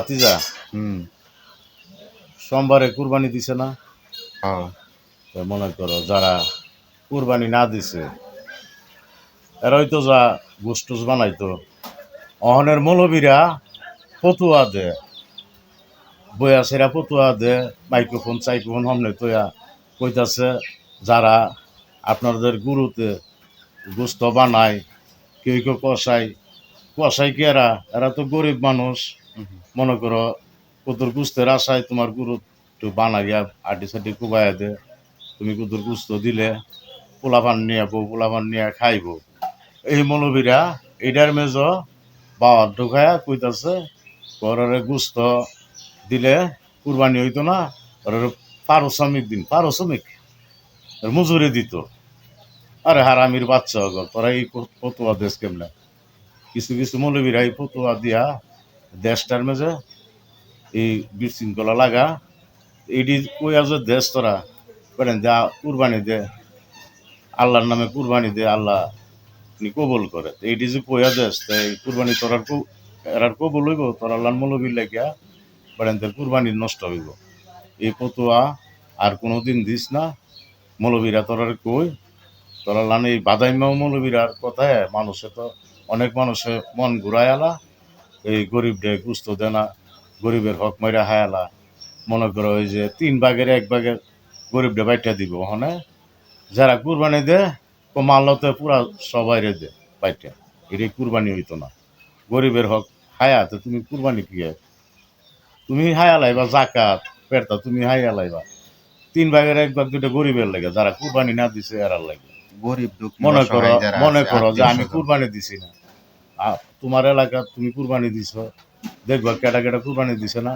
ভাতিজা হুম। সোমবারে কুরবানি দিছে না? হ্যাঁ। তো মনে করো যারা কুরবানি না দিছে এরাই তো যা গোস্টুস বানাইতো অহনের মৌলবীরা ফতুয়া দে বইয়া সেরা ফতুয়া দে মাইক্রোফোন চাইক্রোফোন হমনে তোয়া কইতাছে যারা আপনাদের গুরুতে গোস্ত বানায় কেউ কেউ কষাই কষাই কি এরা এরা তো গরিব মানুষ মনে করো কতর গুস্তের আশায় তোমার গুরু একটু বানাইয়া আড্ডি সাড্ডি কুবাইয়া দে তুমি কতর গুস্ত দিলে পোলাপান নিয়ে বউ পোলাপান নিয়ে খাইব এই মৌলবীরা এটার মেজ বাবার ঢুকায়া কইতাছে ঘরের গুস্ত দিলে কুরবানি হইতো না ওর পারিশ্রমিক দিন পারিশ্রমিক মজুরি দিত আরে হারামির বাচ্চা হগল তোরা এই ফতুয়া দেশ কেমনে কিছু কিছু মৌলবীরা এই ফতুয়া দিয়া দেশটার মেজে এই বিশৃঙ্খলা লাগা এটি কইয়া যে দেশ তোরা করেন যা কুরবানি দে আল্লাহর নামে কুরবানি দে আল্লাহ কবুল করে এইটি যে কইয়া দেশ তাই কুরবানি তোরার এরার কবুল হইব তোর আল্লাহর মৌলবীর লাগিয়া করেন তোর কুরবানি নষ্ট হইব এই ফতুয়া আর কোনোদিন দিস না মৌলবীরা তোরার কই তোরা লান এই বাদাইমাও মৌলবীরার কথায় মানুষে তো অনেক মানুষে মন ঘুরায় আলা এই গরিব ডে গুস্ত দেয় না গরিবের হক মাইরা হায়ালা মনে করো ওই যে 3 ভাগের 1 ভাগের গরিব ডে বাইটা দিব ওখানে যারা কুরবানি দে মাল্লতে পুরা সবাই দে বাইটা এটাই কুরবানি হইতো না গরিবের হক হায়াতে তুমি কুরবানি কি তুমি হায়া লাইবা জাকাত পেরতা তুমি হায়া লাইবা 3 ভাগের 1 ভাগ দুটো গরিবের লাগে যারা কুরবানি না দিছে এরার লাগে গরিব দুঃখী মনে করো অসহায় যারা মনে আছে করো যে আমি আত্মীয়-স্বজন। কুরবানি দিছি না তোমার এলাকা তুমি কুরবানি দিছ দেখবা কেটা কেটা কুরবানি দিছে না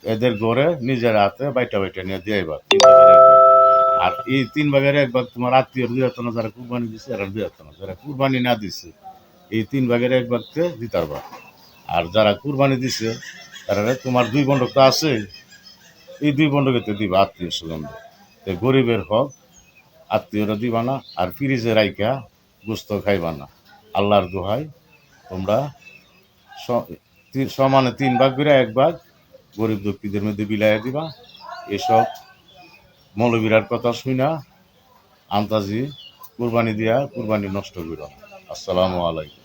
এদের ঘরে নিজের হাতে বাইটা বাইটা নিয়ে দিয়ে আইবা 3 ভাগের 1 ভাগ। আর এই 3 ভাগের 1 ভাগ তোমার আত্মীয় দুই হাত না যারা কুরবানি দিছে এরা দুই হাত না যারা কুরবানি না দিছে এই 3 ভাগের 1 ভাগকে দিতে পারবা আর যারা কুরবানি দিছে তারা তোমার 2 বন্ধক তো আছে এই 2 বন্ধকে দিবা আত্মীয় স্বজন গরিবের হক আত্মীয়রা দিবা না আর ফ্রিজে রাইকা গোস্ত খাইবা না আল্লাহর দোহাই তোমরা সমানে 3 ভাগ করে 1 ভাগ গরিব দুঃখীদের মধ্যে বিলাইয়া দিবা এসব মৌলবীরার কথা শুনা আন্তাজি কুরবানি দিয়া কুরবানি নষ্ট করিও না। আসসালামু আলাইকুম।